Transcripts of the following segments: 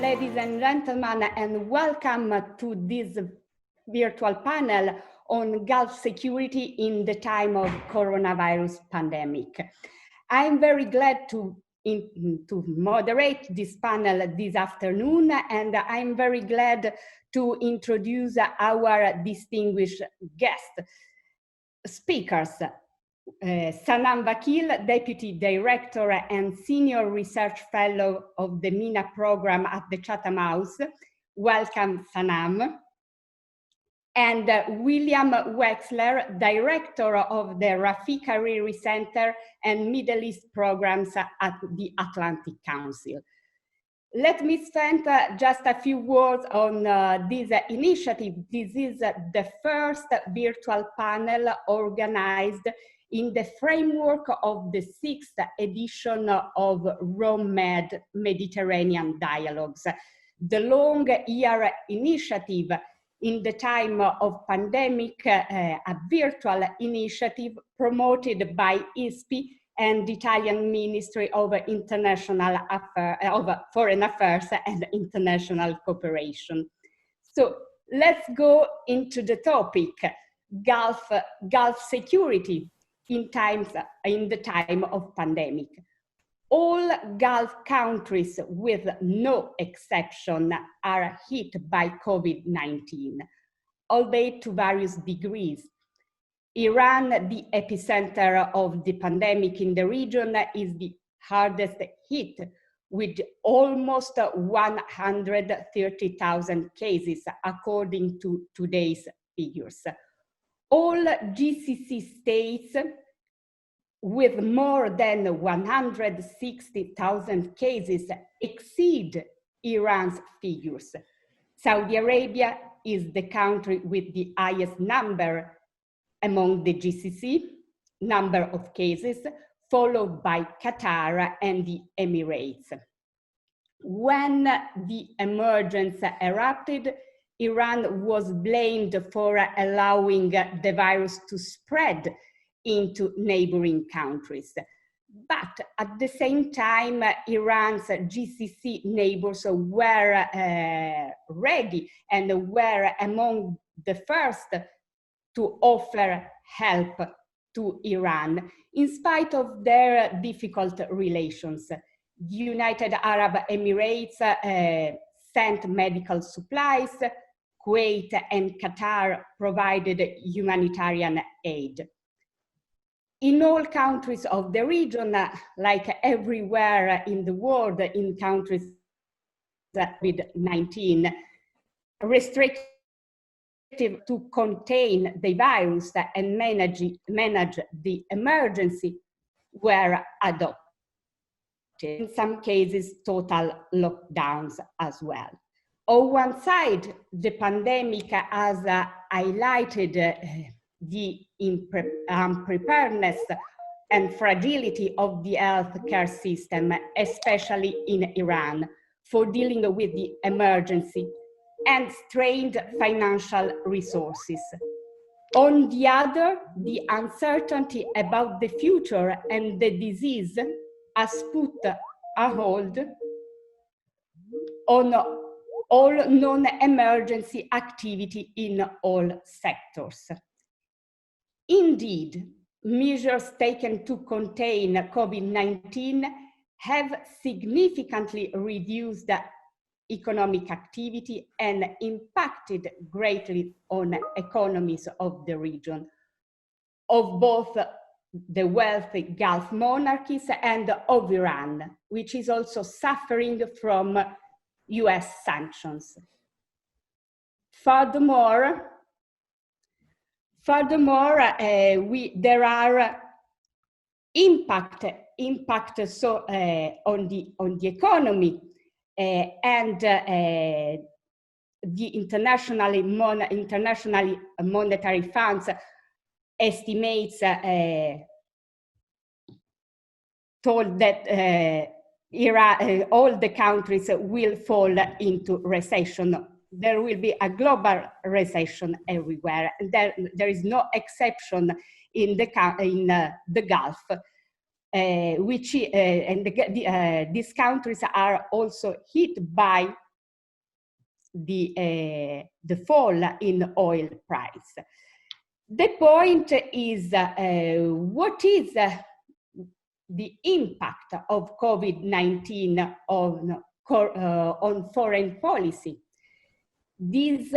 ladies and gentlemen, and welcome to this virtual panel on Gulf security in the time of coronavirus pandemic. I'm very glad to moderate this panel this afternoon, and I'm very glad to introduce our distinguished guest speakers. Sanam Vakil, Deputy Director and Senior Research Fellow of the MENA program at the Chatham House. Welcome, Sanam. And William Wexler, Director of the Rafik Hariri Center and Middle East Programs at the Atlantic Council. Let me spend just a few words on this initiative. This is the first virtual panel organized in the framework of the 6th edition of RoMed Mediterranean Dialogues, the long-year initiative in the time of pandemic, a virtual initiative promoted by ISPI and the Italian Ministry of International Affairs, of Foreign Affairs and International Cooperation. So let's go into the topic, Gulf security in the time of pandemic. All Gulf countries, with no exception, are hit by COVID-19, albeit to various degrees. Iran, the epicenter of the pandemic in the region, is the hardest hit, with almost 130,000 cases, according to today's figures. All GCC states with more than 160,000 cases exceed Iran's figures. Saudi Arabia is the country with the highest number among the GCC number of cases, followed by Qatar and the Emirates. When the emergence erupted, Iran was blamed for allowing the virus to spread into neighboring countries. But at the same time, Iran's GCC neighbors were ready and were among the first to offer help to Iran, in spite of their difficult relations. The United Arab Emirates sent medical supplies. Kuwait and Qatar provided humanitarian aid. In all countries of the region, like everywhere in the world, in countries with COVID-19, restrictions to contain the virus and manage the emergency were adopted. In some cases, total lockdowns as well. On one side, the pandemic has highlighted the unpreparedness and fragility of the healthcare system, especially in Iran, for dealing with the emergency and strained financial resources. On the other, the uncertainty about the future and the disease has put a hold on all non-emergency activity in all sectors. Indeed, measures taken to contain COVID-19 have significantly reduced economic activity and impacted greatly on economies of the region, of both the wealthy Gulf monarchies and of Iran, which is also suffering from US sanctions. Furthermore, there are impact on the economy, and the internationally monetary funds estimates told that all the countries will fall into recession. There will be a global recession everywhere. There is no exception in the Gulf, these countries are also hit by the fall in oil price. The point is, what is the impact of COVID-19 on foreign policy? This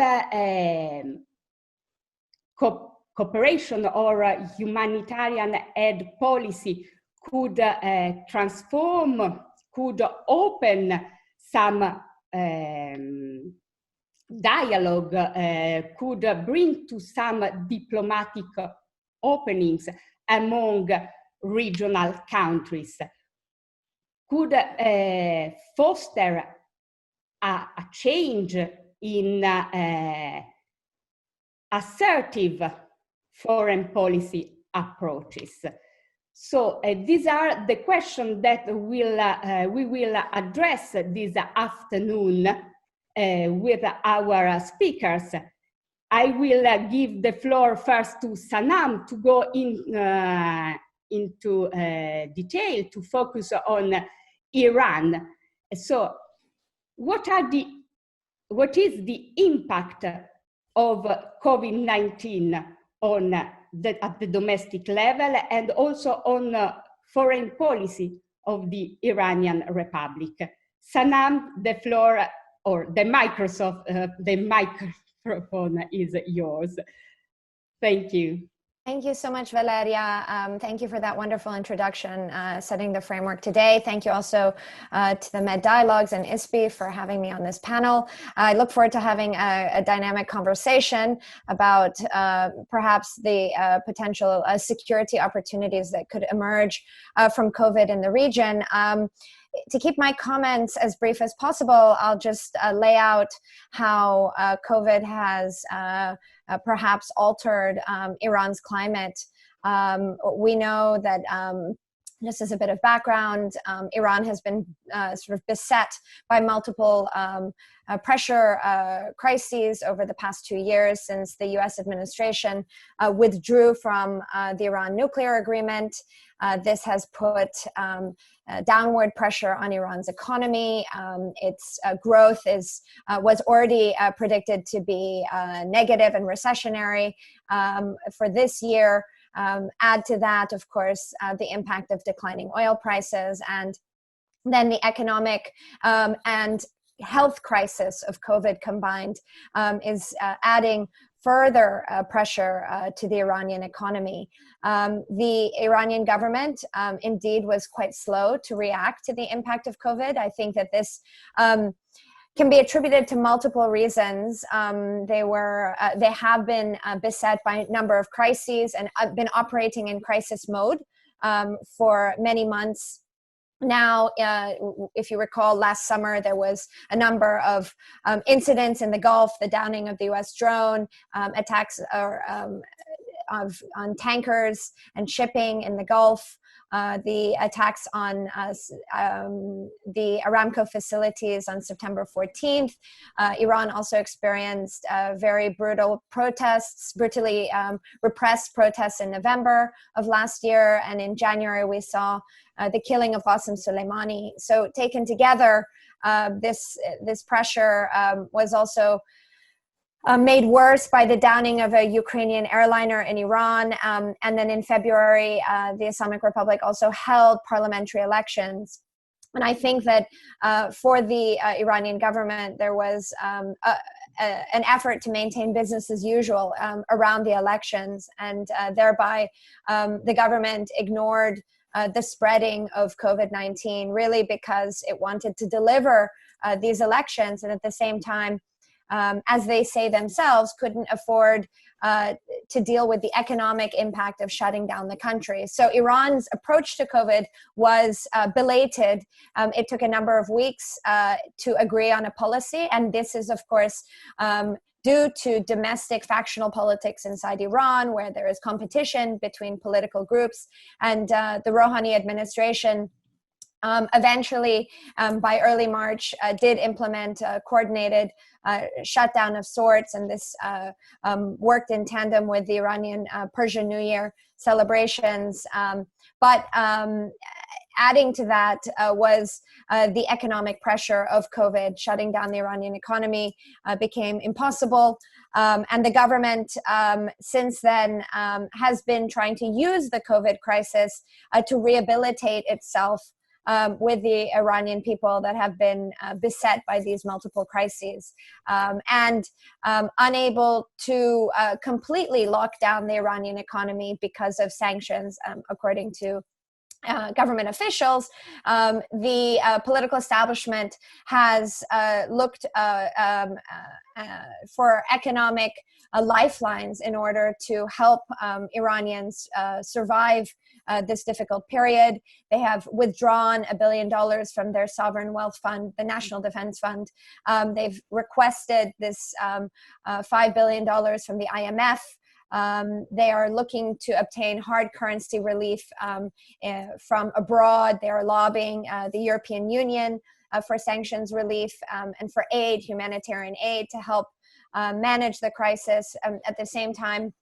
cooperation or humanitarian aid policy could transform, could open some dialogue, could bring to some diplomatic openings among regional countries, could foster a change in assertive foreign policy approaches. So these are the questions that we will address this afternoon with our speakers. I will give the floor first to Sanam to go into detail, to focus on Iran. So what is the impact of COVID-19 on at the domestic level and also on foreign policy of the Iranian Republic? Sanam, the floor or the microphone is yours. Thank you. Thank you so much, Valeria. Thank you for that wonderful introduction, setting the framework today. Thank you also to the Med Dialogues and ISPI for having me on this panel. I look forward to having a dynamic conversation about perhaps the potential security opportunities that could emerge from COVID in the region. To keep my comments as brief as possible, I'll just lay out how COVID has perhaps altered Iran's climate. We know that, just as a bit of background, Iran has been sort of beset by multiple pressure crises over the past 2 years since the US administration withdrew from the Iran nuclear agreement. This has put downward pressure on Iran's economy. Its growth was already predicted to be negative and recessionary for this year. Add to that, of course, the impact of declining oil prices, and then the economic and health crisis of COVID combined is adding further pressure to the Iranian economy. The Iranian government indeed was quite slow to react to the impact of COVID. I think that this can be attributed to multiple reasons. They have been beset by a number of crises and been operating in crisis mode for many months. Now, if you recall, last summer, there was a number of incidents in the Gulf, the downing of the US drone, attacks on tankers and shipping in the Gulf, the attacks on the Aramco facilities on September 14th. Iran also experienced very brutal protests, brutally repressed protests in November of last year. And in January, we saw the killing of Qasem Soleimani. So taken together, this pressure was also made worse by the downing of a Ukrainian airliner in Iran. And then in February, the Islamic Republic also held parliamentary elections. And I think that for the Iranian government, there was an effort to maintain business as usual around the elections. And thereby, the government ignored the spreading of COVID-19, really because it wanted to deliver these elections. And at the same time, as they say themselves, couldn't afford to deal with the economic impact of shutting down the country. So Iran's approach to COVID was belated. It took a number of weeks to agree on a policy. And this is, of course, due to domestic factional politics inside Iran, where there is competition between political groups. And the Rouhani administration eventually, by early March, did implement a coordinated shutdown of sorts, and this worked in tandem with the Iranian Persian New Year celebrations. But Adding to that was the economic pressure of COVID. Shutting down the Iranian economy became impossible. And the government since then has been trying to use the COVID crisis to rehabilitate itself with the Iranian people that have been beset by these multiple crises, and unable to completely lock down the Iranian economy because of sanctions, according to government officials. The political establishment has looked for economic lifelines in order to help Iranians survive this difficult period. They have withdrawn $1 billion from their sovereign wealth fund, the National Defense Fund. They've requested this $5 billion from the IMF. They are looking to obtain hard currency relief from abroad. They are lobbying the European Union for sanctions relief and for aid, humanitarian aid, to help manage the crisis. At the same time,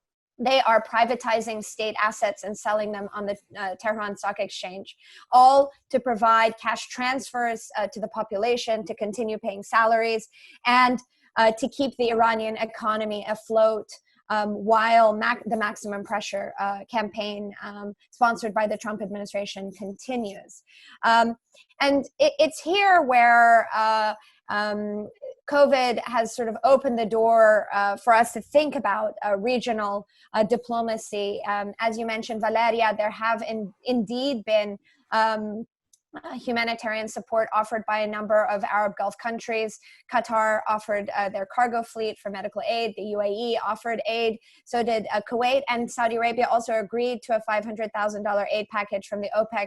they are privatizing state assets and selling them on the Teheran Stock Exchange, all to provide cash transfers to the population, to continue paying salaries, and to keep the Iranian economy afloat while the maximum pressure campaign sponsored by the Trump administration continues. And it's here where COVID has sort of opened the door for us to think about regional diplomacy. As you mentioned, Valeria, there have indeed been humanitarian support offered by a number of Arab Gulf countries. Qatar offered their cargo fleet for medical aid. The UAE offered aid. So did Kuwait, and Saudi Arabia also agreed to a $500,000 aid package from the OPEC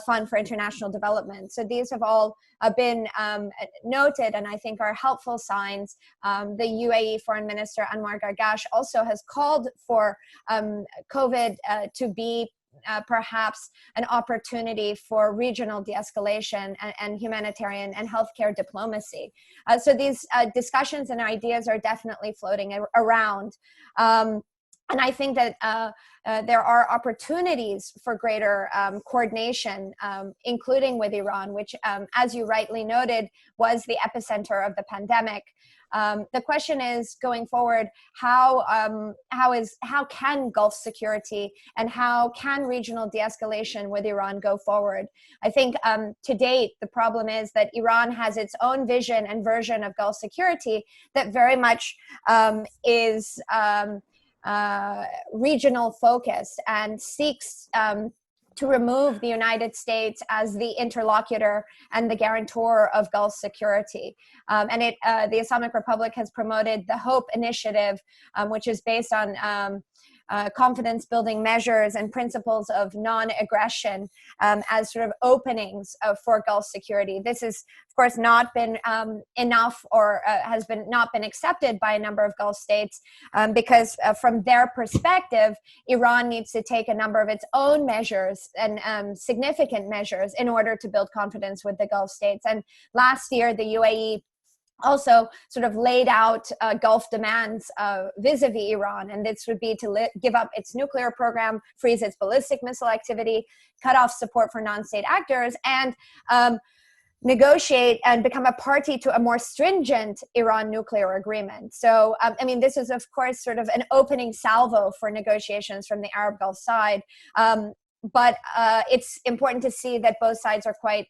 Fund for International Development. So these have all been noted, and I think are helpful signs. The UAE Foreign Minister Anwar Gargash also has called for COVID to be perhaps an opportunity for regional de-escalation and humanitarian and healthcare diplomacy. So these discussions and ideas are definitely floating around. And I think that there are opportunities for greater coordination, including with Iran, which, as you rightly noted, was the epicenter of the pandemic. The question is, going forward, how can Gulf security and how can regional de-escalation with Iran go forward? I think to date, the problem is that Iran has its own vision and version of Gulf security that very much is regional focused and seeks to remove the United States as the interlocutor and the guarantor of Gulf security. And the Islamic Republic has promoted the HOPE initiative, which is based on confidence building measures and principles of non-aggression as sort of openings for Gulf security. This has, of course, not been enough, or has not been accepted by a number of Gulf states because from their perspective, Iran needs to take a number of its own measures and significant measures in order to build confidence with the Gulf states. And last year, the UAE also sort of laid out Gulf demands vis-a-vis Iran, and this would be to give up its nuclear program, freeze its ballistic missile activity, cut off support for non-state actors, and negotiate and become a party to a more stringent Iran nuclear agreement. So, I mean, this is, of course, sort of an opening salvo for negotiations from the Arab Gulf side, but it's important to see that both sides are quite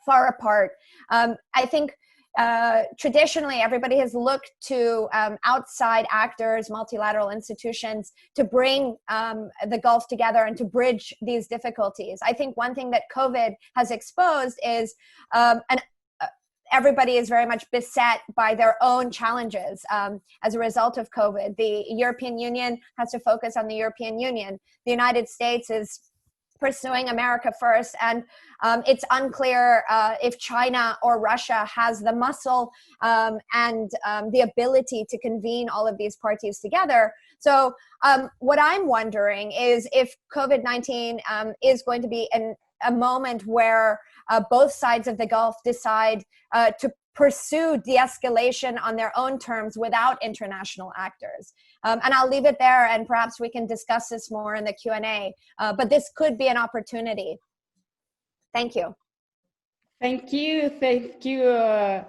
far apart. I think traditionally, everybody has looked to outside actors, multilateral institutions, to bring the Gulf together and to bridge these difficulties. I think one thing that COVID has exposed is everybody is very much beset by their own challenges as a result of COVID. The European Union has to focus on the European Union. The United States is pursuing America first, and it's unclear if China or Russia has the muscle and the ability to convene all of these parties together. So what I'm wondering is if COVID-19 is going to be a moment where both sides of the Gulf decide to pursue de-escalation on their own terms without international actors. And I'll leave it there, and perhaps we can discuss this more in the Q&A, but this could be an opportunity. Thank you. Thank you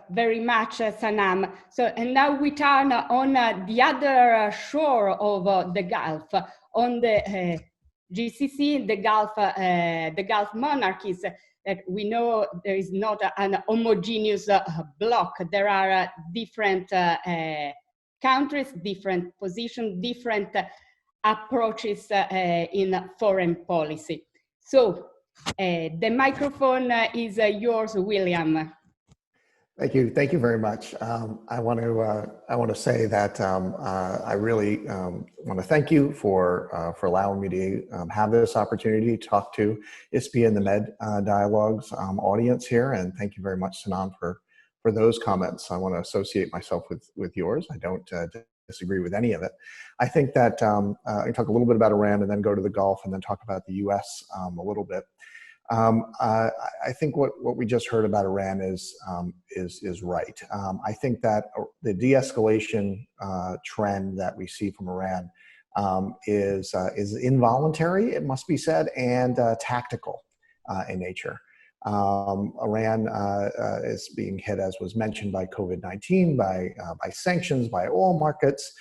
very much, Sanam. So, and now we turn on the other shore of the Gulf, on the GCC, the Gulf monarchies. That we know there is not an homogeneous bloc. There are different countries, different positions, different approaches in foreign policy. So the microphone is yours, William. Thank you very much. I want to say that I really want to thank you for allowing me to have this opportunity to talk to ISPE and the Med Dialogues audience here, and thank you very much, Sanam, for those comments. I want to associate myself with yours. I don't disagree with any of it. I think that I can talk a little bit about Iran and then go to the Gulf and then talk about the U.S. A little bit. I think what we just heard about Iran is right. I think that the de-escalation trend that we see from Iran is involuntary, it must be said, and tactical in nature. Iran is being hit, as was mentioned, by COVID-19, by sanctions, by oil markets.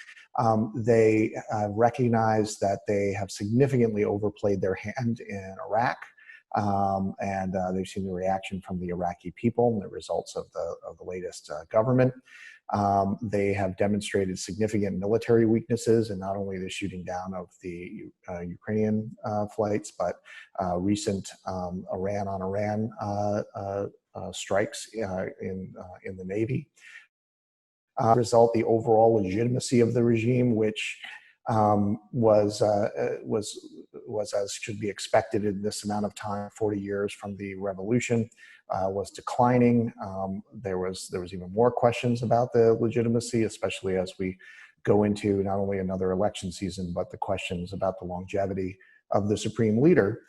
They recognize that they have significantly overplayed their hand in Iraq. And they've seen the reaction from the Iraqi people and the results of the latest government. They have demonstrated significant military weaknesses, and not only the shooting down of the Ukrainian flights, but recent Iran-on-Iran strikes in the Navy. Result, the overall legitimacy of the regime, which was as should be expected in this amount of time, 40 years from the revolution, was declining. There was even more questions about the legitimacy, especially as we go into not only another election season, but the questions about the longevity of the supreme leader.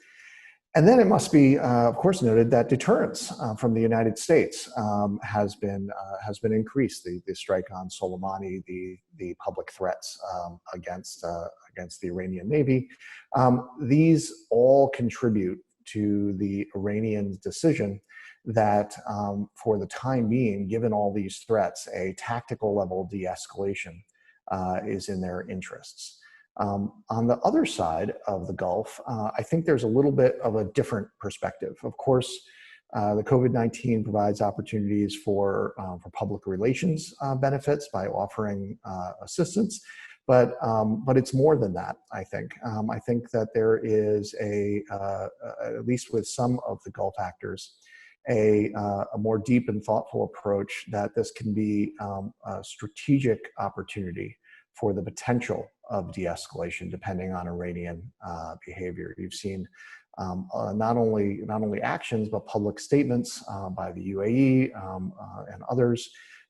And then it must be, of course, noted that deterrence from the United States has been increased. The strike on Soleimani, the public threats against the Iranian Navy, these all contribute to the Iranians' decision that, for the time being, given all these threats, a tactical level de-escalation is in their interests. On the other side of the Gulf, I think there's a little bit of a different perspective. Of course, the COVID-19 provides opportunities for public relations benefits by offering assistance, but it's more than that, I think. I think that there is at least with some of the Gulf actors, a more deep and thoughtful approach that this can be a strategic opportunity for the potential of de-escalation, depending on Iranian behavior. You've seen not only actions, but public statements by the UAE and others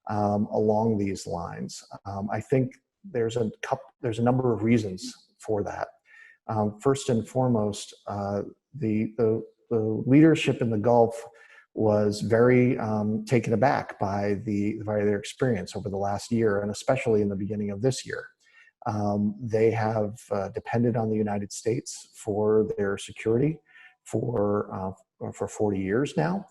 along these lines. I think there's a number of reasons for that. First and foremost, the leadership in the Gulf was very taken aback by their experience over the last year, and especially in the beginning of this year. They have depended on the United States for their security for 40 years now,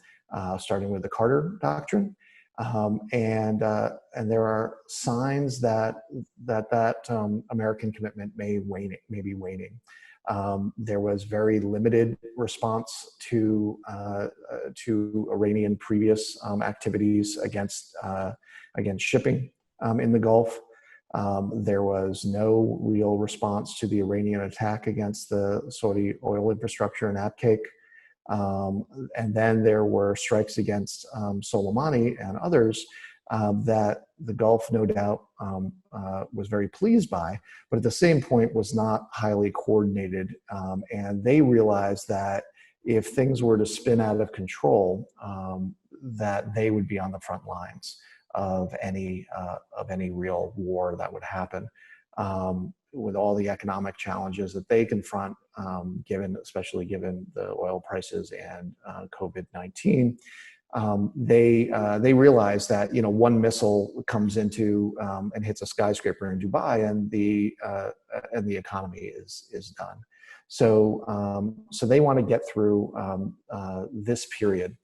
starting with the Carter Doctrine, and there are signs that American commitment may be waning. There was very limited response to Iranian previous activities against shipping in the Gulf. There was no real response to the Iranian attack against the Saudi oil infrastructure in Abqaiq. And then there were strikes against Soleimani and others that the Gulf, no doubt, was very pleased by, but at the same point was not highly coordinated. And they realized that if things were to spin out of control, that they would be on the front lines of any real war that would happen, with all the economic challenges that they confront, especially given the oil prices and COVID-19. They realize that one missile comes into and hits a skyscraper in Dubai, and the economy is done. So they want to get through this period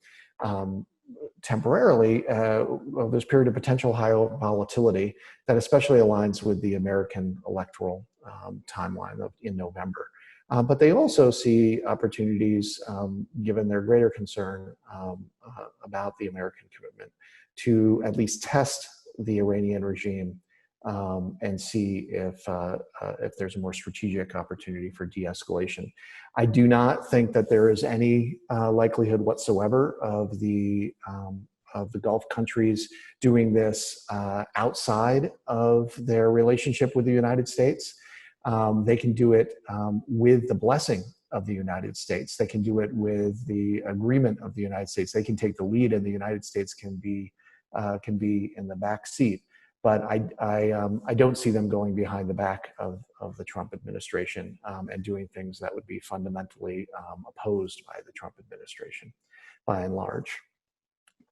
temporarily, this period of potential high volatility that especially aligns with the American electoral timeline in November. But they also see opportunities, given their greater concern about the American commitment, to at least test the Iranian regime and see if there's a more strategic opportunity for de-escalation. I do not think that there is any likelihood whatsoever of the Gulf countries doing this outside of their relationship with the United States. They can do it with the blessing of the United States. They can do it with the agreement of the United States. They can take the lead, and the United States can be in the back seat. But I don't see them going behind the back of the Trump administration and doing things that would be fundamentally opposed by the Trump administration, by and large.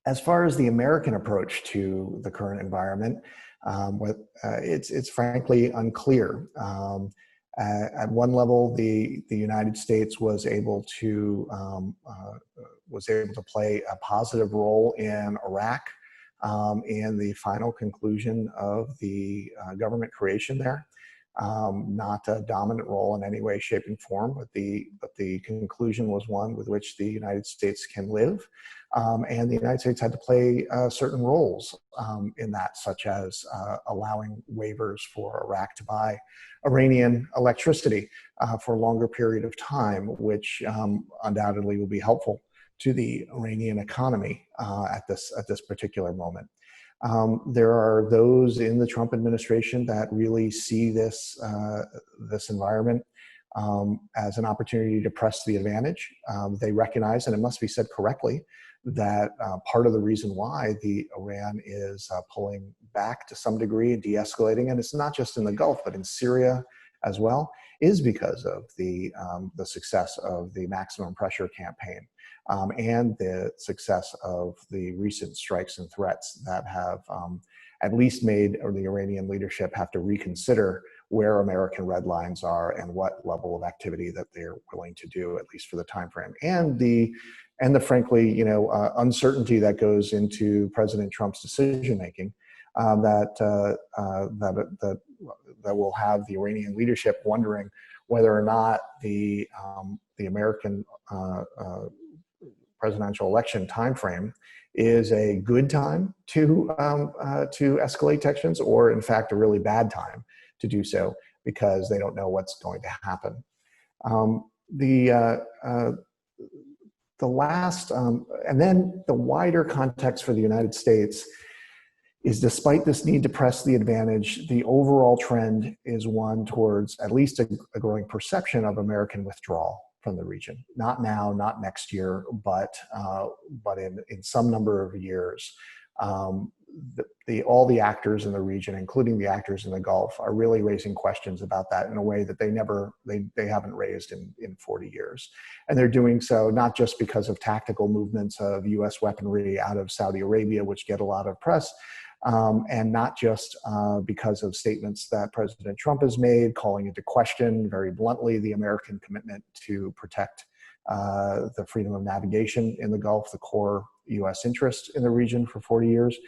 As far as the American approach to the current environment, it's frankly unclear. At one level, the United States was able to play a positive role in Iraq. In the final conclusion of the government creation there. Not a dominant role in any way, shape, and form, but the conclusion was one with which the United States can live. And the United States had to play certain roles in that, such as allowing waivers for Iraq to buy Iranian electricity for a longer period of time, which undoubtedly will be helpful to the Iranian economy at this particular moment. There are those in the Trump administration that really see this environment as an opportunity to press the advantage. They recognize, and it must be said correctly, that part of the reason why Iran is pulling back to some degree and de-escalating, and it's not just in the Gulf, but in Syria as well, is because of the success of the maximum pressure campaign. And the success of the recent strikes and threats that have at least made the Iranian leadership have to reconsider where American red lines are and what level of activity that they're willing to do, at least for the time frame. And the frankly, uncertainty that goes into President Trump's decision making that will have the Iranian leadership wondering whether or not the American presidential election timeframe is a good time to escalate tensions, or in fact a really bad time to do so because they don't know what's going to happen. The last and then the wider context for the United States is, despite this need to press the advantage, the overall trend is one towards at least a growing perception of American withdrawal from the region. Not now, not next year, but in some number of years. All the actors in the region, including the actors in the Gulf, are really raising questions about that in a way that they haven't raised in 40 years. And they're doing so not just because of tactical movements of US weaponry out of Saudi Arabia, which get a lot of press, and not just because of statements that President Trump has made, calling into question very bluntly the American commitment to protect the freedom of navigation in the Gulf, the core US interest in the region for 40 years,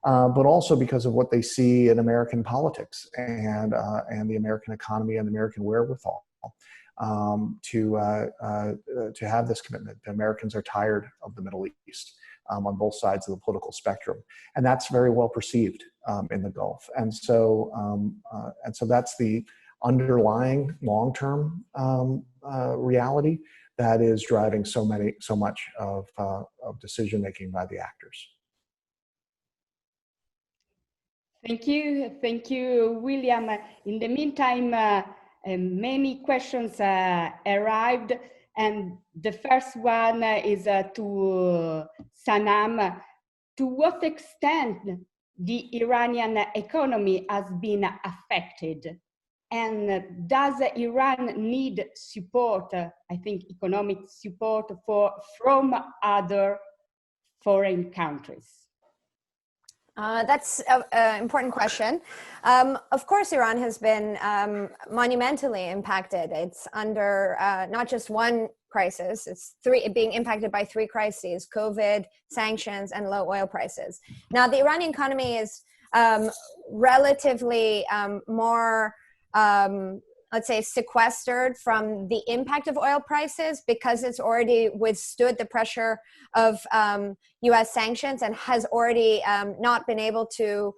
but also because of what they see in American politics and the American economy and the American wherewithal to have this commitment. Americans are tired of the Middle East on both sides of the political spectrum, and that's very well perceived in the Gulf. And so that's the underlying long-term reality that is driving so much of decision making by the actors. Thank you, William. In the meantime, many questions arrived, and the first one is to Sanam. To what extent the Iranian economy has been affected? And does Iran need support, I think economic support, from other foreign countries? That's an important question. Of course, Iran has been monumentally impacted. It's under not just one crisis, it's being impacted by three crises: COVID, sanctions, and low oil prices. Now, the Iranian economy is relatively more, let's say, sequestered from the impact of oil prices because it's already withstood the pressure of US sanctions and has already not been able to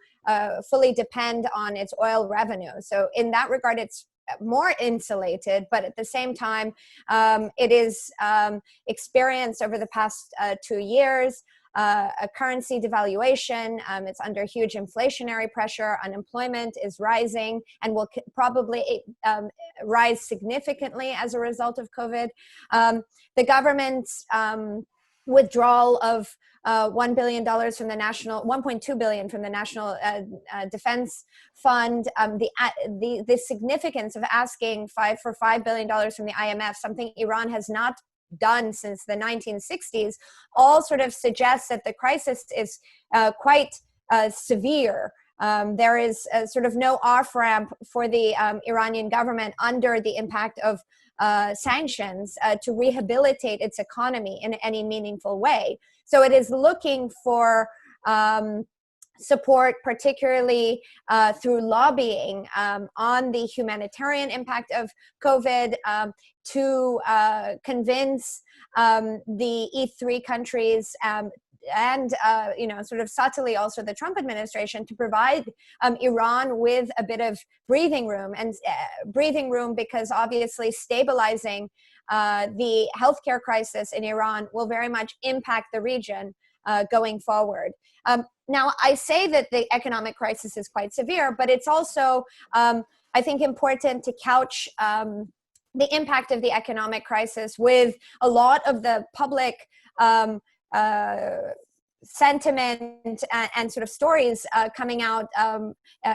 fully depend on its oil revenue. So in that regard, it's more insulated, but at the same time, it is experienced over the past 2 years a currency devaluation. It's under huge inflationary pressure. Unemployment is rising and will probably rise significantly as a result of COVID. The government's withdrawal of $1 billion from the $1.2 billion from the National Defense Fund, the significance of asking for $5 billion from the IMF, something Iran has not done since the 1960s, all sort of suggests that the crisis is quite severe. There is sort of no off-ramp for the Iranian government under the impact of sanctions to rehabilitate its economy in any meaningful way. So it is looking for support, particularly through lobbying on the humanitarian impact of COVID, to convince the E3 countries and sort of subtly also the Trump administration to provide Iran with a bit of breathing room, and breathing room because obviously stabilizing the healthcare crisis in Iran will very much impact the region going forward. Now, I say that the economic crisis is quite severe, but it's also, I think, important to couch the impact of the economic crisis with a lot of the public sentiment and sort of stories coming out,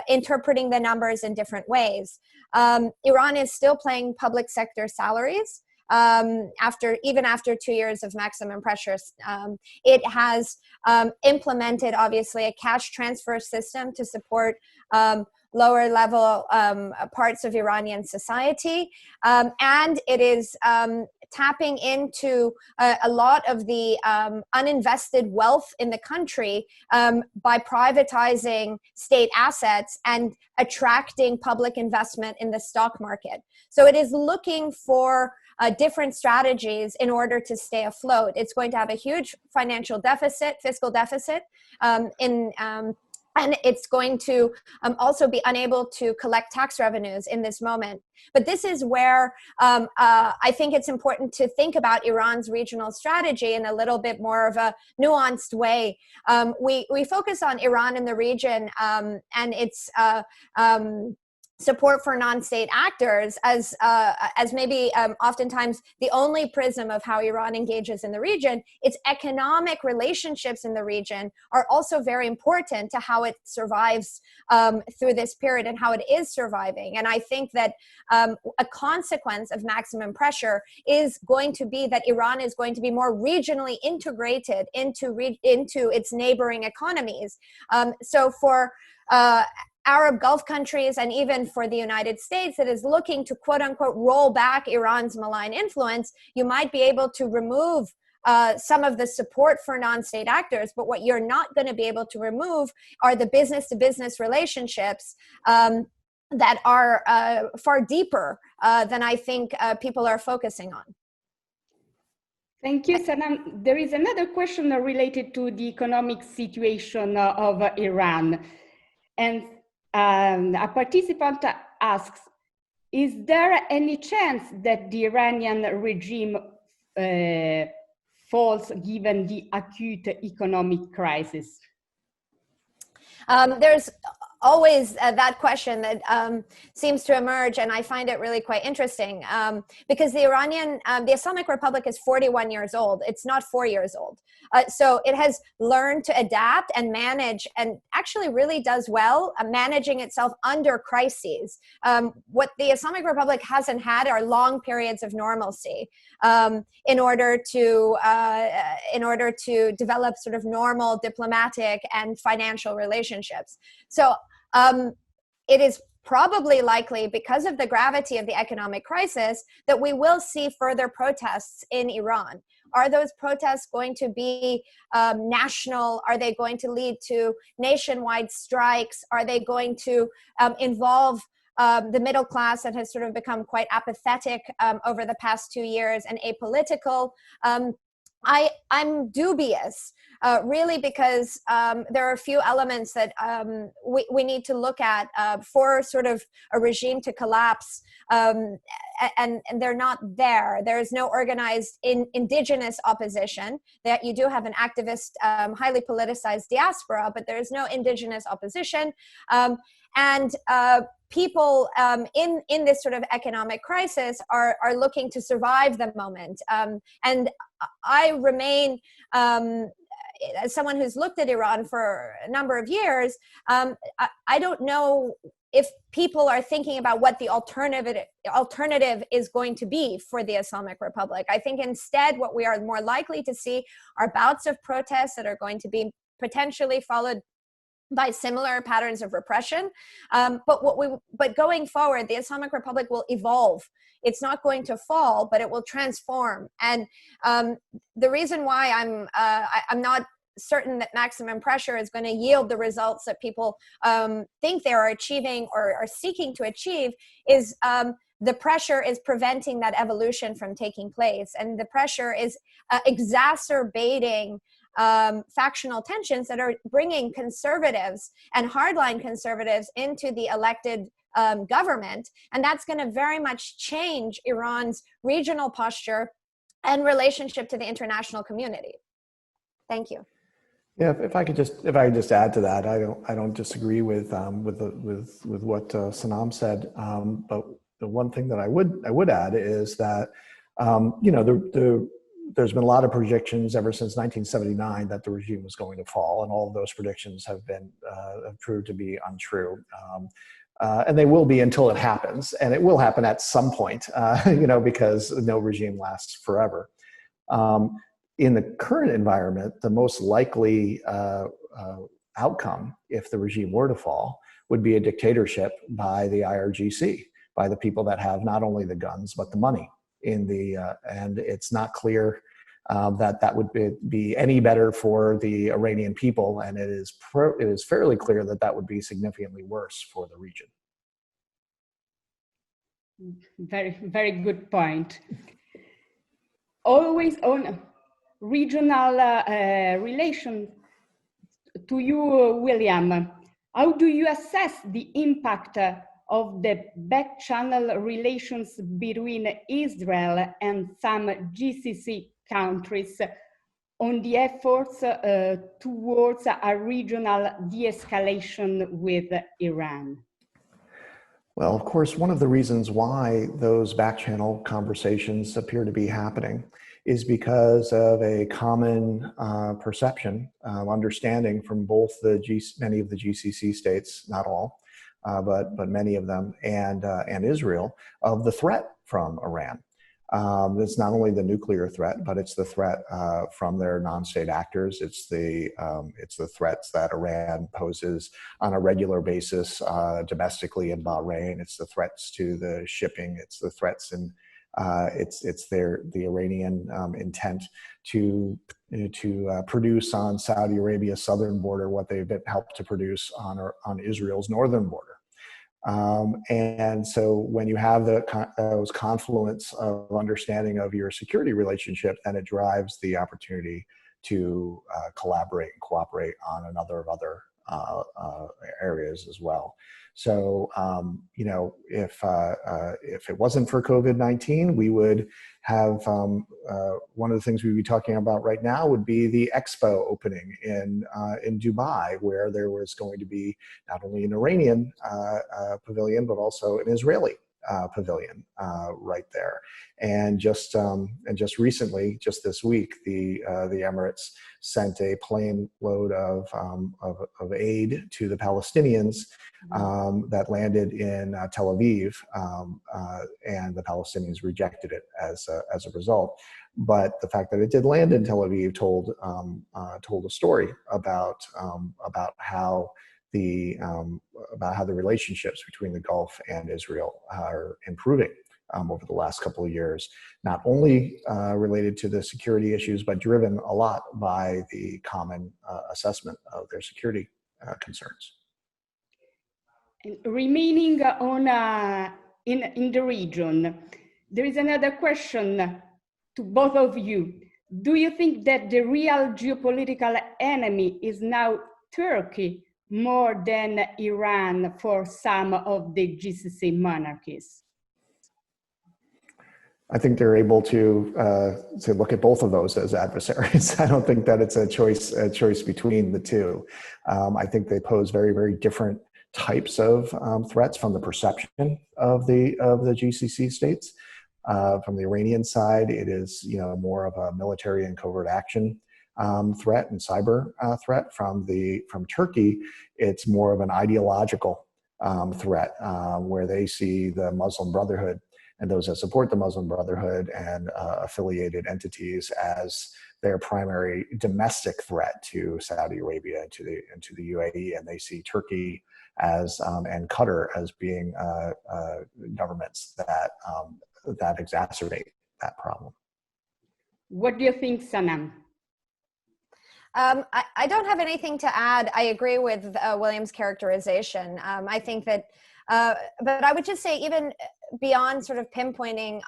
interpreting the numbers in different ways. Iran is still paying public sector salaries even after 2 years of maximum pressure. It has implemented, obviously, a cash transfer system to support lower level parts of Iranian society. And it is tapping into a lot of the uninvested wealth in the country by privatizing state assets and attracting public investment in the stock market. So it is looking for different strategies in order to stay afloat. It's going to have a huge fiscal deficit, and it's going to also be unable to collect tax revenues in this moment. But this is where I think it's important to think about Iran's regional strategy in a little bit more of a nuanced way. We focus on Iran in the region and its support for non-state actors as maybe oftentimes the only prism of how Iran engages in the region. Its economic relationships in the region are also very important to how it survives through this period and how it is surviving. And I think that a consequence of maximum pressure is going to be that Iran is going to be more regionally integrated into its neighboring economies. So for Arab Gulf countries and even for the United States that is looking to quote unquote roll back Iran's malign influence, you might be able to remove some of the support for non-state actors, but what you're not going to be able to remove are the business-to-business relationships that are far deeper than I think people are focusing on. Thank you, Sanam. There is another question related to the economic situation of Iran. And a participant asks, is there any chance that the Iranian regime falls given the acute economic crisis? There's always that question that seems to emerge, and I find it really quite interesting because the Islamic Republic is 41 years old. It's not 4 years old. So it has learned to adapt and manage, and actually really does well managing itself under crises. What the Islamic Republic hasn't had are long periods of normalcy in order to develop sort of normal diplomatic and financial relationships. So it is probably likely, because of the gravity of the economic crisis, that we will see further protests in Iran. Are those protests going to be national? Are they going to lead to nationwide strikes? Are they going to involve the middle class that has sort of become quite apathetic over the past 2 years and apolitical? I'm dubious, really, because there are a few elements that we need to look at for sort of a regime to collapse, and they're not there. There is no organized indigenous opposition. That you do have an activist, highly politicized diaspora, but there is no indigenous opposition. And people in this sort of economic crisis are looking to survive the moment. And I remain, as someone who's looked at Iran for a number of years, I don't know if people are thinking about what the alternative is going to be for the Islamic Republic. I think instead what we are more likely to see are bouts of protests that are going to be potentially followed by similar patterns of repression. But going forward, the Islamic Republic will evolve. It's not going to fall, but it will transform. And the reason why I'm not certain that maximum pressure is going to yield the results that people think they are achieving or are seeking to achieve is the pressure is preventing that evolution from taking place. And the pressure is exacerbating factional tensions that are bringing conservatives and hardline conservatives into the elected government. And that's going to very much change Iran's regional posture and relationship to the international community. Thank you. Yeah, if I could just add to that, I don't disagree with what Sanam said. But the one thing that I would add is that there's been a lot of predictions ever since 1979 that the regime was going to fall, and all of those predictions have proved to be untrue. And they will be until it happens, and it will happen at some point, because no regime lasts forever. In the current environment, the most likely outcome, if the regime were to fall, would be a dictatorship by the IRGC, by the people that have not only the guns but the money. And it's not clear that would be any better for the Iranian people, and it is fairly clear that would be significantly worse for the region. Very, very good point. Always on regional relations, to you, William, how do you assess the impact of the back-channel relations between Israel and some GCC countries on the efforts towards a regional de-escalation with Iran? Well, of course, one of the reasons why those back-channel conversations appear to be happening is because of a common perception, understanding from both many of the GCC states, not all, but many of them, and Israel, of the threat from Iran. It's not only the nuclear threat, but it's the threat from their non-state actors. It's the threats that Iran poses on a regular basis domestically in Bahrain. It's the threats to the shipping. It's the threats in the Iranian intent to produce on Saudi Arabia's southern border what they've helped to produce on Israel's northern border. And so when you have those confluence of understanding of your security relationship, then it drives the opportunity to collaborate and cooperate on a number of other areas as well. So, you know, if it wasn't for COVID-19, we would have one of the things we'd be talking about right now would be the Expo opening in Dubai, where there was going to be not only an Iranian pavilion but also an Israeli pavilion right there. And just recently, just this week, the Emirates sent a plane load of aid to the Palestinians that landed in Tel Aviv, and the Palestinians rejected it as a result. But the fact that it did land in Tel Aviv told a story about how the relationships between the Gulf and Israel are improving over the last couple of years, not only related to the security issues, but driven a lot by the common assessment of their security concerns. Remaining on in the region, there is another question to both of you. Do you think that the real geopolitical enemy is now Turkey more than Iran for some of the GCC monarchies? I think they're able to look at both of those as adversaries. I don't think that it's a choice between the two. I think they pose very, very different types of threats from the perception of the GCC states. From the Iranian side, it is, you know, more of a military and covert action threat and cyber threat. From Turkey, it's more of an ideological threat, where they see the Muslim Brotherhood and those that support the Muslim Brotherhood and affiliated entities as their primary domestic threat to Saudi Arabia and to the UAE, and they see Turkey as and Qatar as being governments that exacerbate that problem. What do you think, Sanam? I don't have anything to add. I agree with William's characterization. I think that, but I would just say, even beyond sort of pinpointing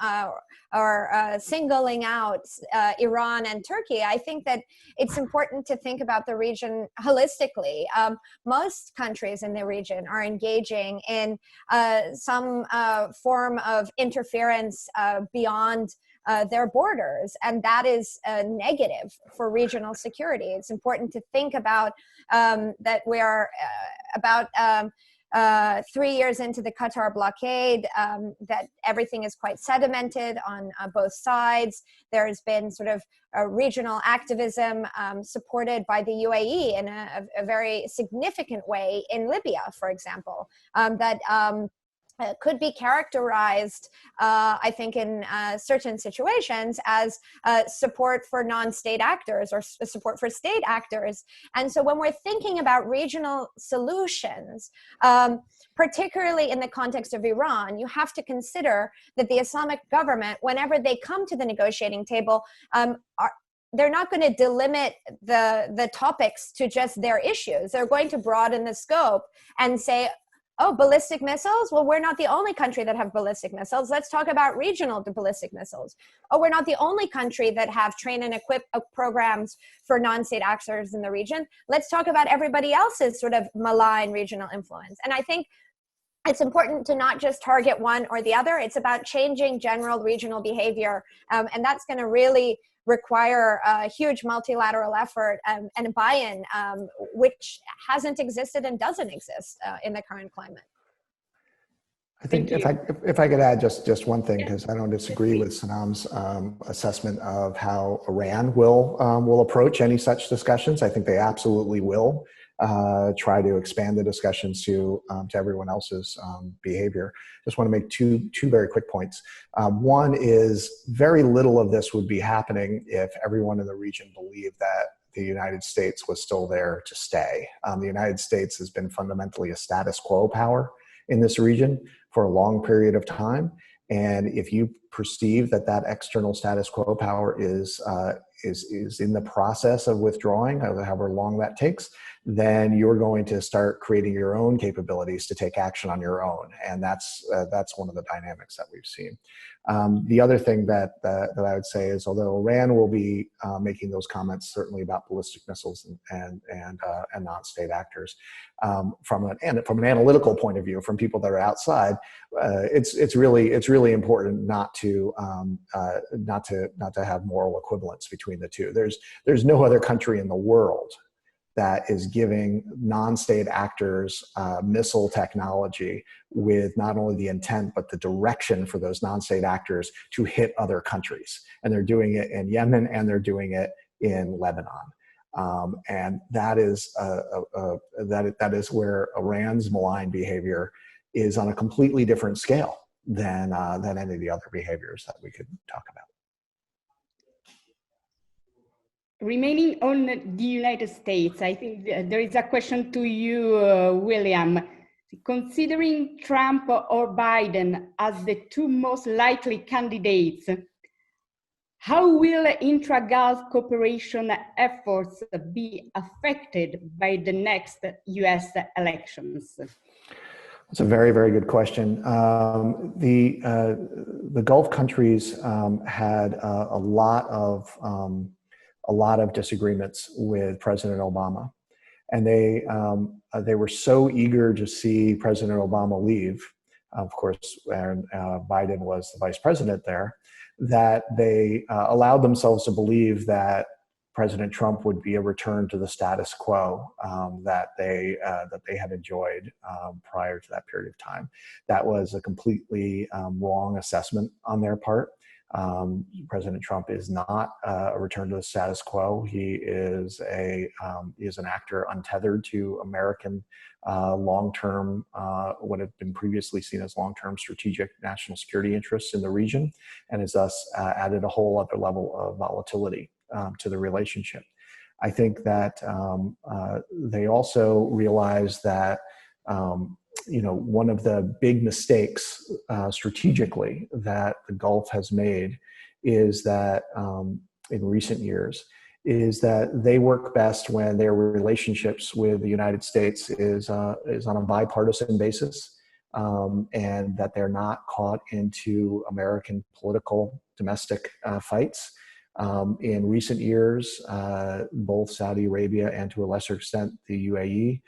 or singling out Iran and Turkey, I think that it's important to think about the region holistically. Most countries in the region are engaging in some form of interference beyond their borders, and that is negative for regional security. It's important to think about that we are about 3 years into the Qatar blockade, that everything is quite sedimented on both sides. There has been sort of a regional activism supported by the UAE in a very significant way in Libya, for example, that could be characterized, I think, in certain situations as support for non-state actors or support for state actors. And so when we're thinking about regional solutions, particularly in the context of Iran, you have to consider that the Islamic government, whenever they come to the negotiating table, they're not going to delimit the topics to just their issues. They're going to broaden the scope and say, oh, ballistic missiles? Well, we're not the only country that have ballistic missiles. Let's talk about regional ballistic missiles. Oh, we're not the only country that have train and equip programs for non-state actors in the region. Let's talk about everybody else's sort of malign regional influence. And I think it's important to not just target one or the other. It's about changing general regional behavior. And that's going to really require a huge multilateral effort and a buy-in, which hasn't existed and doesn't exist in the current climate. I think if I could add just one thing, because I don't disagree with Sanam's assessment of how Iran will approach any such discussions. I think they absolutely will try to expand the discussions to everyone else's behavior. Just want to make two very quick points. One is very little of this would be happening if everyone in the region believed that the United States was still there to stay. The United States has been fundamentally a status quo power in this region for a long period of time. And if you perceive that external status quo power is in the process of withdrawing, however long that takes, then you're going to start creating your own capabilities to take action on your own. And that's one of the dynamics that we've seen. The other thing that I would say is, although Iran will be making those comments certainly about ballistic missiles and non-state actors, from an analytical point of view, from people that are outside, it's really important not to have moral equivalence between the two. There's no other country in the world that is giving non-state actors missile technology with not only the intent, but the direction for those non-state actors to hit other countries. And they're doing it in Yemen, and they're doing it in Lebanon. And that is where Iran's malign behavior is on a completely different scale than any of the other behaviors that we could talk about. Remaining on the United States, I think there is a question to you, William. Considering Trump or Biden as the two most likely candidates, how will intra-Gulf cooperation efforts be affected by the next US elections? That's a very, very good question. The Gulf countries had a lot of disagreements with President Obama, and they were so eager to see President Obama leave, of course, and Biden was the vice president there, that they allowed themselves to believe that President Trump would be a return to the status quo that they had enjoyed prior to that period of time. That was a completely wrong assessment on their part. President Trump is not a return to the status quo. He is an actor untethered to American long-term, what had been previously seen as long-term strategic national security interests in the region, and has thus added a whole other level of volatility to the relationship. I think that they also realize that one of the big mistakes strategically that the Gulf has made is that in recent years is that they work best when their relationships with the United States is on a bipartisan basis, and that they're not caught into American political domestic fights. In recent years, both Saudi Arabia and to a lesser extent the UAE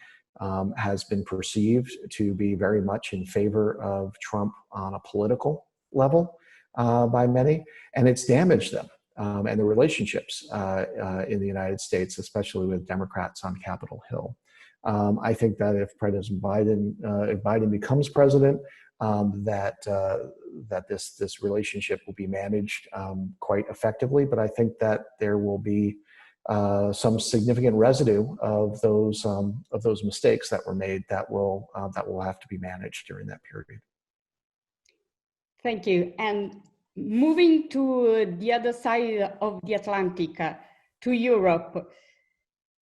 has been perceived to be very much in favor of Trump on a political level by many, and it's damaged them and the relationships in the United States, especially with Democrats on Capitol Hill. I think that if President Biden, if Biden becomes president, that this relationship will be managed quite effectively, but I think that there will be some significant residue of those mistakes that were made that will have to be managed during that period. Thank you. And moving to the other side of the Atlantic, to Europe,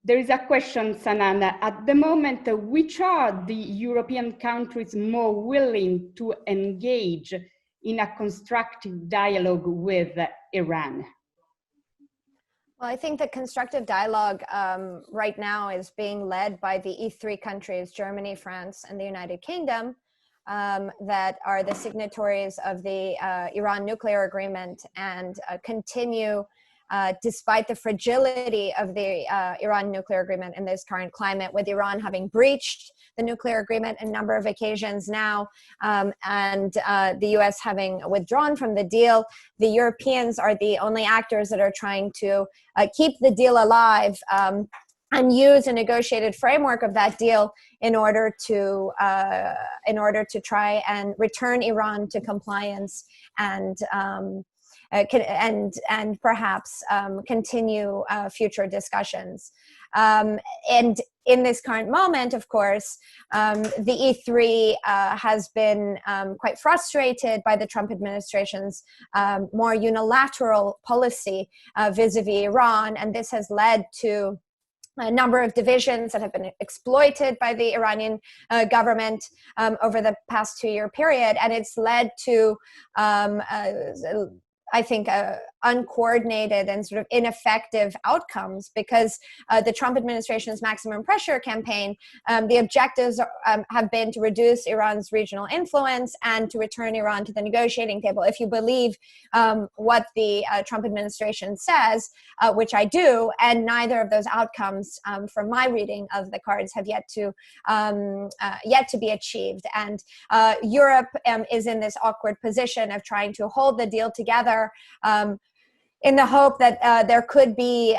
there is a question, Sananda. At the moment, which are the European countries more willing to engage in a constructive dialogue with Iran? Well, I think the constructive dialogue right now is being led by the E3 countries, Germany, France, and the United Kingdom, that are the signatories of the Iran nuclear agreement and continue, despite the fragility of the Iran nuclear agreement in this current climate, with Iran having breached the nuclear agreement a number of occasions now, and the US having withdrawn from the deal. The Europeans are the only actors that are trying to keep the deal alive and use a negotiated framework of that deal in order to try and return Iran to compliance and perhaps continue future discussions. And in this current moment, of course, the E3 has been quite frustrated by the Trump administration's more unilateral policy vis-a-vis Iran, and this has led to a number of divisions that have been exploited by the Iranian government over the past 2-year period, and it's led to I think, uncoordinated and sort of ineffective outcomes, because the Trump administration's maximum pressure campaign, the objectives have been to reduce Iran's regional influence and to return Iran to the negotiating table. If you believe what the Trump administration says, which I do, and neither of those outcomes, from my reading of the cards, have yet to be achieved. And Europe is in this awkward position of trying to hold the deal together in the hope that there could be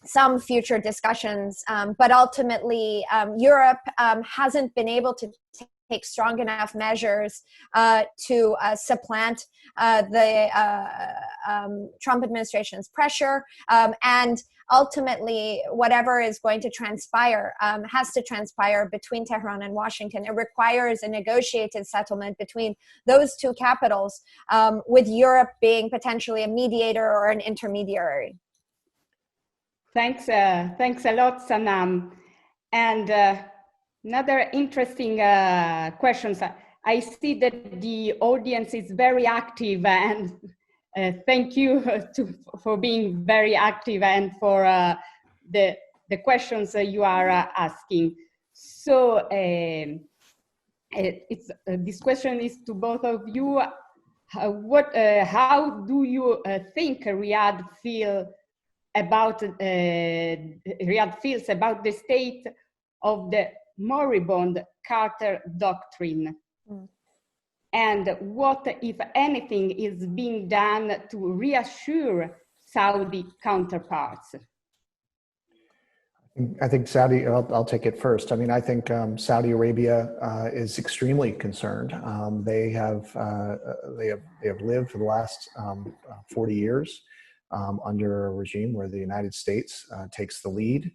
some future discussions. But ultimately, Europe hasn't been able to take strong enough measures to supplant the Trump administration's pressure. And ultimately, whatever is going to transpire has to transpire between Tehran and Washington. It requires a negotiated settlement between those two capitals, with Europe being potentially a mediator or an intermediary. Thanks a lot, Sanam. And another interesting questions. I see that the audience is very active, and thank you for being very active and for the questions you are asking. So this question is to both of you. How do you think Riyadh feels about the state of the moribund Carter doctrine? And what, if anything, is being done to reassure Saudi counterparts? I think Saudi, I'll take it first. I mean, I think Saudi Arabia is extremely concerned. They have lived for the last 40 years under a regime where the United States takes the lead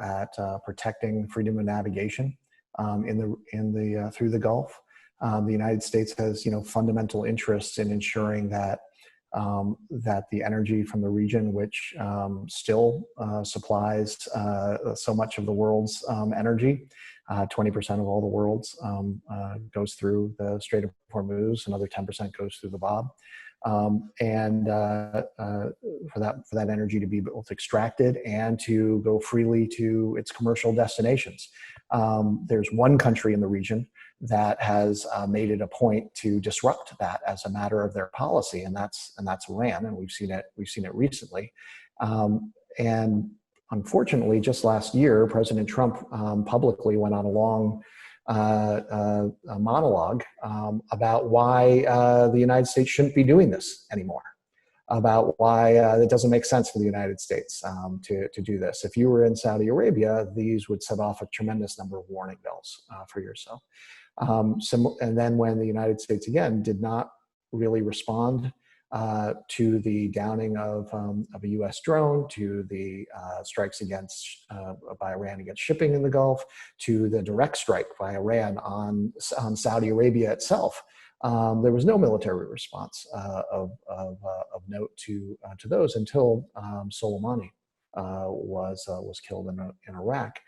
at protecting freedom of navigation through the Gulf. The United States has, fundamental interests in ensuring that the energy from the region, which still supplies so much of the world's energy, 20% of all the world's goes through the Strait of Hormuz, another 10% goes through the Bab. And for that energy to be both extracted and to go freely to its commercial destinations. There's one country in the region that has made it a point to disrupt that as a matter of their policy, and that's Iran, and we've seen it recently. And unfortunately, just last year, President Trump publicly went on a long monologue about why the United States shouldn't be doing this anymore, about why it doesn't make sense for the United States to do this. If you were in Saudi Arabia, these would set off a tremendous number of warning bells for yourself. And then when the United States, again, did not really respond to the downing of a U.S. drone, to the strikes by Iran against shipping in the Gulf, to the direct strike by Iran on Saudi Arabia itself, there was no military response of note to those until Soleimani was killed in Iraq.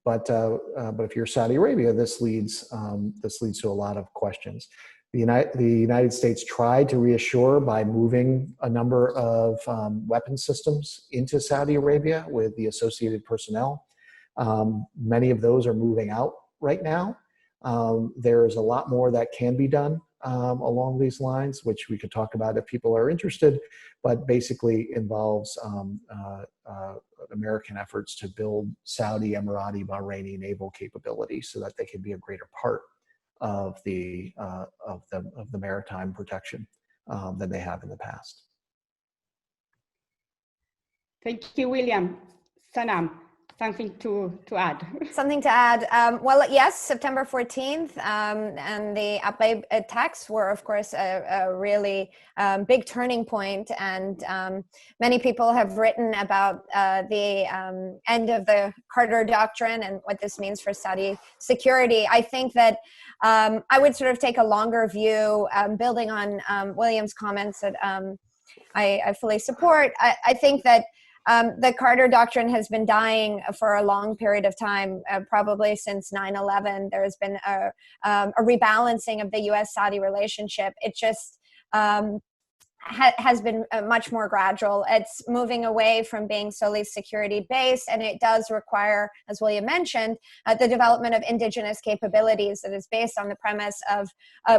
But if you're Saudi Arabia, this leads to a lot of questions. The United States tried to reassure by moving a number of weapon systems into Saudi Arabia with the associated personnel. Many of those are moving out right now. There's a lot more that can be done along these lines, which we could talk about if people are interested, but basically involves American efforts to build Saudi, Emirati, Bahraini naval capability so that they can be a greater part of the maritime protection than they have in the past. Thank you, William. Sanam, something to add? Something to add. Well, yes, September 14th and the pave attacks were, of course, a really big turning point. And many people have written about the end of the Carter doctrine and what this means for Saudi security. I think that I would sort of take a longer view, building on William's comments that I fully support. I think that the Carter doctrine has been dying for a long period of time, probably since 9/11. There has been a rebalancing of the U.S.-Saudi relationship. It just has been much more gradual. It's moving away from being solely security-based, and it does require, as William mentioned, the development of indigenous capabilities that is based on the premise of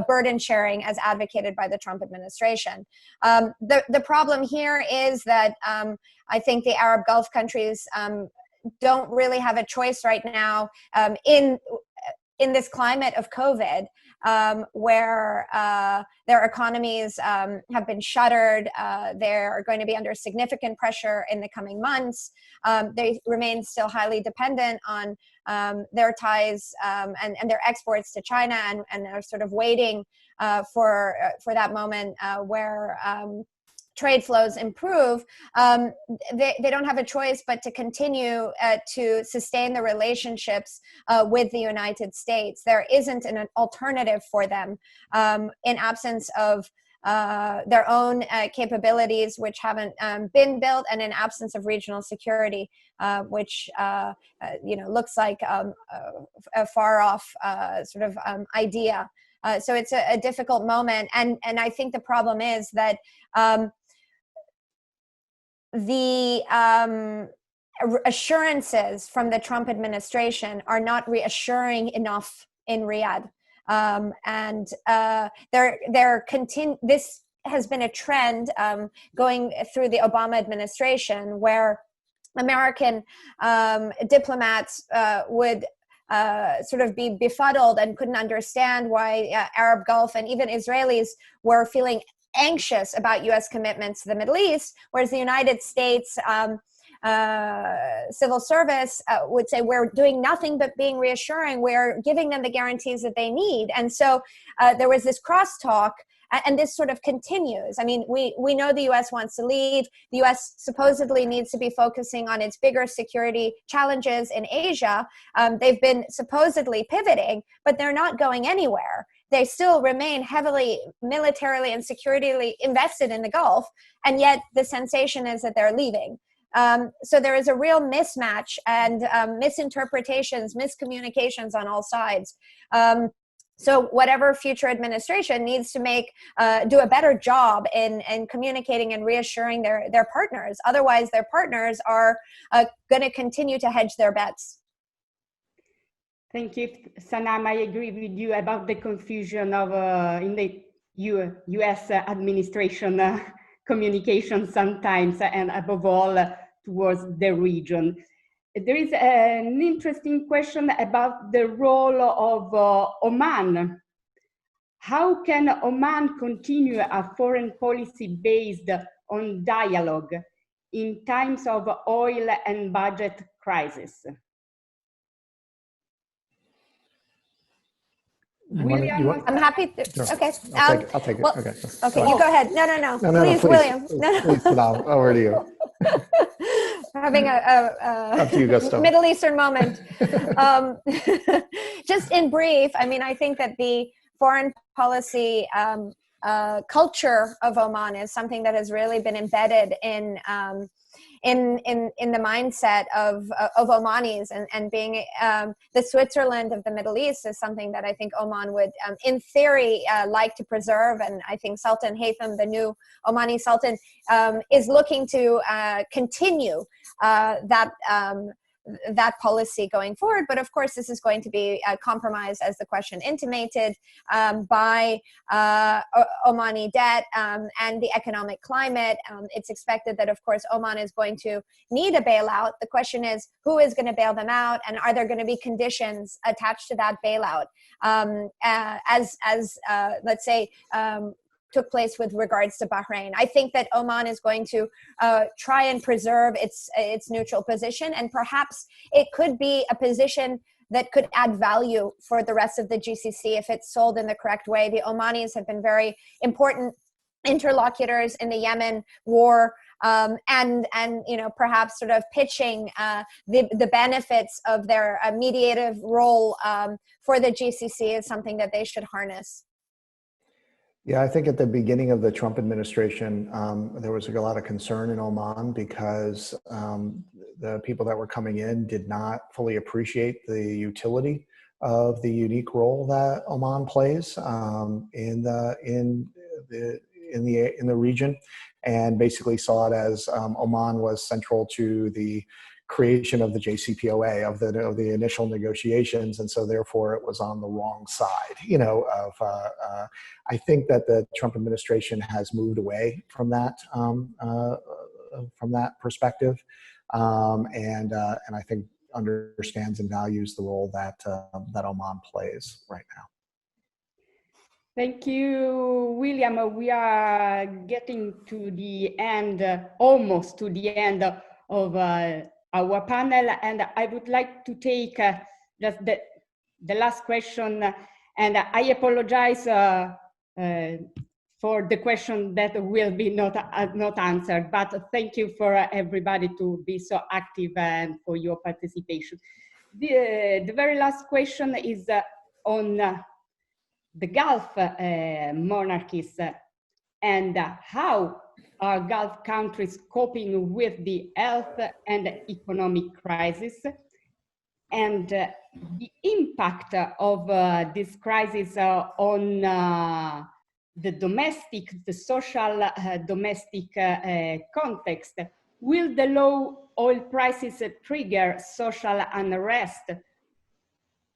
burden sharing as advocated by the Trump administration. The problem here is that I think the Arab Gulf countries don't really have a choice right now in this climate of COVID, where their economies have been shuttered. They're going to be under significant pressure in the coming months. They remain still highly dependent on their ties and their exports to China, and are sort of waiting for that moment where trade flows improve. They don't have a choice but to continue to sustain the relationships with the United States. There isn't an alternative for them in absence of their own capabilities, which haven't been built, and in absence of regional security, which looks like a far off sort of idea. So it's a difficult moment, and I think the problem is that the assurances from the Trump administration are not reassuring enough in Riyadh, and this has been a trend going through the Obama administration, where American diplomats would sort of be befuddled and couldn't understand why Arab Gulf and even Israelis were feeling anxious about U.S. commitments to the Middle East, whereas the United States civil service would say, we're doing nothing but being reassuring. We're giving them the guarantees that they need. And so there was this crosstalk, and this sort of continues. I mean, we know the U.S. wants to lead. The U.S. supposedly needs to be focusing on its bigger security challenges in Asia. They've been supposedly pivoting, but they're not going anywhere. They still remain heavily militarily and securitarily invested in the Gulf, and yet the sensation is that they're leaving. So there is a real mismatch and misinterpretations, miscommunications on all sides. So whatever future administration needs to do a better job in communicating and reassuring their partners. Otherwise, their partners are going to continue to hedge their bets. Thank you, Sanam. I agree with you about the confusion of in the U.S. administration communication sometimes, and above all towards the region. There is an interesting question about the role of Oman. How can Oman continue a foreign policy based on dialogue in times of oil and budget crisis? I'm happy to. Sure. Okay. I'll take it. Well, okay. Okay, you go ahead. No. Please, William. Please, Saddam, over to you. We're having Up to you, Gusto. Middle Eastern moment. Just in brief, I mean, I think that the foreign policy culture of Oman is something that has really been embedded in the mindset of Omanis, and being the Switzerland of the Middle East is something that I think Oman would, in theory, like to preserve. And I think Sultan Haytham, the new Omani Sultan, is looking to continue that policy going forward. But of course, this is going to be compromised, as the question intimated, by Omani debt and the economic climate. It's expected that, of course, Oman is going to need a bailout. The question is, who is going to bail them out, and are there going to be conditions attached to that bailout? Let's say, took place with regards to Bahrain. I think that Oman is going to try and preserve its neutral position, and perhaps it could be a position that could add value for the rest of the GCC if it's sold in the correct way. The Omanis have been very important interlocutors in the Yemen war, and perhaps sort of pitching the benefits of their mediative role for the GCC is something that they should harness. Yeah, I think at the beginning of the Trump administration, there was a lot of concern in Oman because the people that were coming in did not fully appreciate the utility of the unique role that Oman plays in in the region, and basically saw it as Oman was central to the creation of the JCPOA, of the initial negotiations, and so therefore it was on the wrong side. I think that the Trump administration has moved away from that perspective, and I think understands and values the role that Oman plays right now. Thank you, William. We are getting to the end, almost to the end of our panel, and I would like to take just the last question, and I apologize for the question that will be not answered, but thank you for everybody to be so active and for your participation. The very last question is on the Gulf monarchies and how are Gulf countries coping with the health and economic crisis, and the impact of this crisis on the social domestic context. Will the low oil prices trigger social unrest?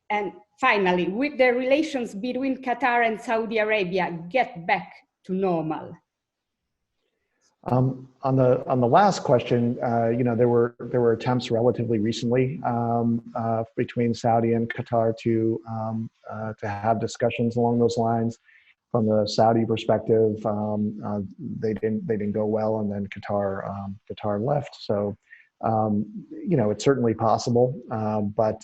And finally, will the relations between Qatar and Saudi Arabia get back to normal? On the last question, there were attempts relatively recently between Saudi and Qatar to have discussions along those lines. From the Saudi perspective, they didn't go well, and then Qatar left. So it's certainly possible, but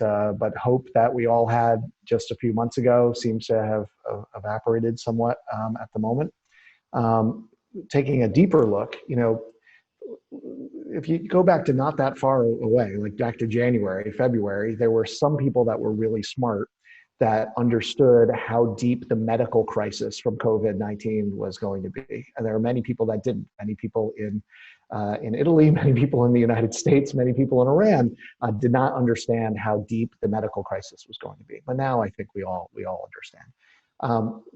hope that we all had just a few months ago seems to have evaporated somewhat at the moment. Taking a deeper look, if you go back to not that far away, like back to January, February, there were some people that were really smart that understood how deep the medical crisis from COVID-19 was going to be. And there are many people that didn't. Many people in Italy, many people in the United States, many people in Iran did not understand how deep the medical crisis was going to be. But now I think we all understand.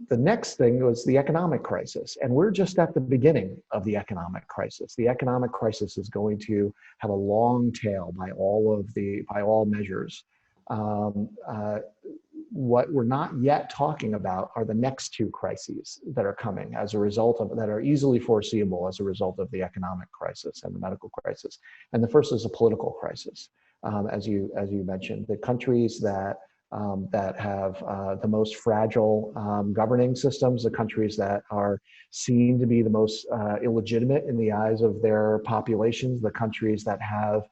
The next thing was the economic crisis, and we're just at the beginning of the economic crisis. The economic crisis is going to have a long tail by all measures. What we're not yet talking about are the next two crises that are coming as a result of, that are easily foreseeable as a result of the economic crisis and the medical crisis. And the first is a political crisis, as you mentioned. The countries that have the most fragile governing systems, the countries that are seen to be the most illegitimate in the eyes of their populations, the countries that have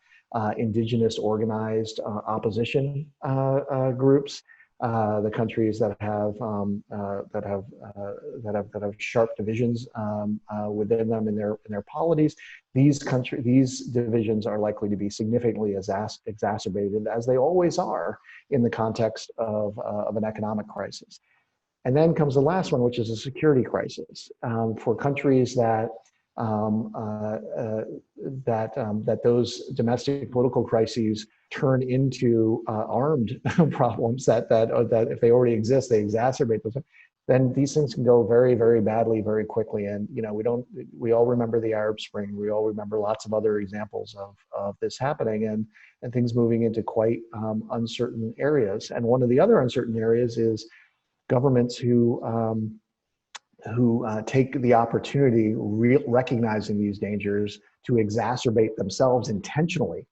indigenous organized opposition groups, the countries that have sharp divisions within them in their polities. These divisions are likely to be significantly exacerbated, as they always are in the context of an economic crisis. And then comes the last one, which is a security crisis for countries that those domestic political crises turn into armed problems that if they already exist, they exacerbate those. Then these things can go very, very badly, very quickly. And we all remember the Arab Spring. We all remember lots of other examples of this happening and things moving into quite uncertain areas. And one of the other uncertain areas is governments who take the opportunity, recognizing these dangers, to exacerbate themselves intentionally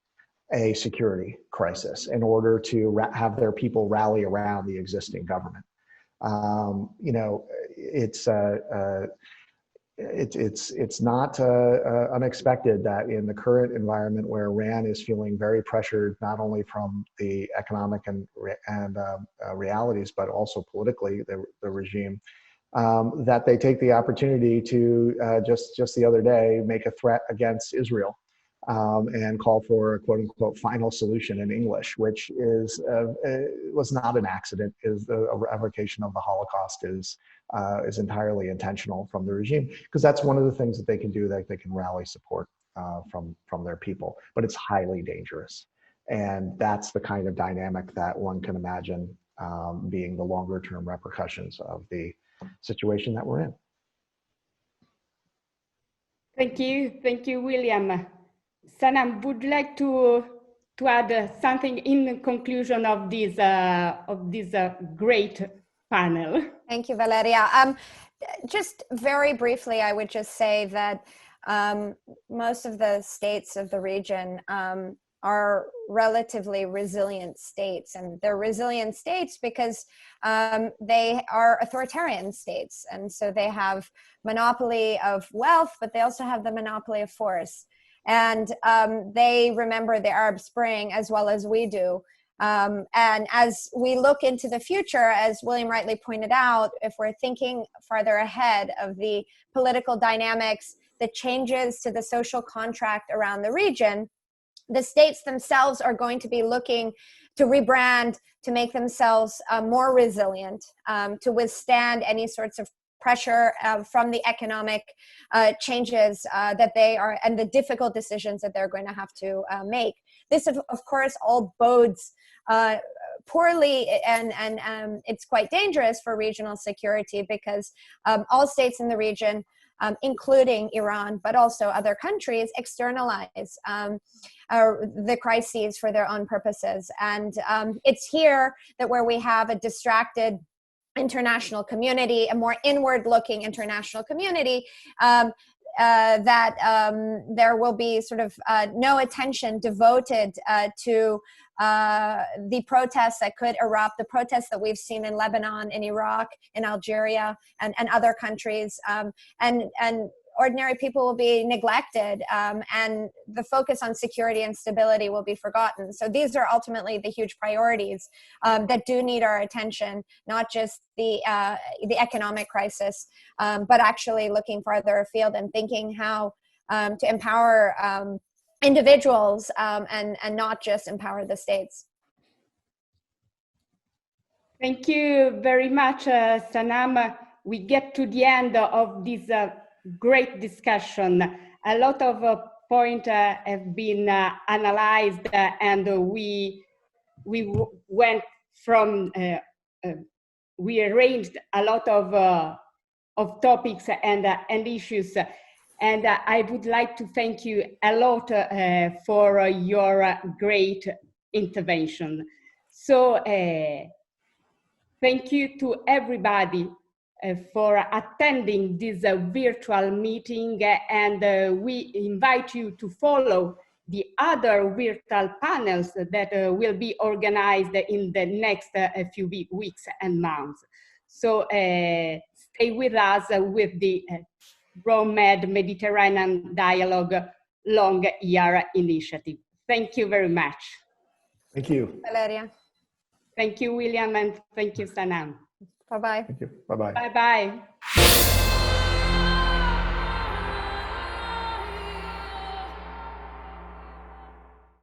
a security crisis in order to have their people rally around the existing government. It's not unexpected that in the current environment where Iran is feeling very pressured, not only from the economic and realities, but also politically, the regime, that they take the opportunity to just the other day make a threat against Israel and call for a quote unquote final solution in English, which was not an accident. Is a revocation of the Holocaust is entirely intentional from the regime, because that's one of the things that they can do, that they can rally support from their people, but it's highly dangerous. And that's the kind of dynamic that one can imagine being the longer term repercussions of the situation that we're in. Thank you, William. Sanam, would you like to add something in conclusion of this great panel? Thank you, Valeria. Just very briefly, I would just say that most of the states of the region are relatively resilient states, and they're resilient states because they are authoritarian states, and so they have monopoly of wealth, but they also have the monopoly of force, and they remember the Arab Spring as well as we do. And as we look into the future, as William rightly pointed out, if we're thinking farther ahead of the political dynamics, the changes to the social contract around the region, the states themselves are going to be looking to rebrand, to make themselves more resilient, to withstand any sorts of pressure from the economic changes that they are, and the difficult decisions that they're going to have to make. This, of course, all bodes poorly, and it's quite dangerous for regional security, because all states in the region, including Iran, but also other countries, externalize the crises for their own purposes. And it's here that where we have a distracted international community, a more inward-looking international community, that there will be sort of no attention devoted to the protests that could erupt, the protests that we've seen in Lebanon, in Iraq, in Algeria, and other countries, and ordinary people will be neglected, and the focus on security and stability will be forgotten. So these are ultimately the huge priorities that do need our attention, not just the economic crisis, but actually looking farther afield and thinking how to empower individuals and not just empower the states. Thank you very much, Sanam. We get to the end of this great discussion. A lot of points have been analyzed, and we went from, we arranged a lot of topics and issues. And I would like to thank you a lot for your great intervention. So thank you to everybody for attending this virtual meeting, and we invite you to follow the other virtual panels that will be organized in the next few weeks and months. So stay with us with the ROMED Mediterranean Dialogue Long Year Initiative. Thank you very much. Thank you. Valeria. Thank you, William, and thank you, Sanam. Bye-bye. Thank you. Bye-bye. Bye-bye.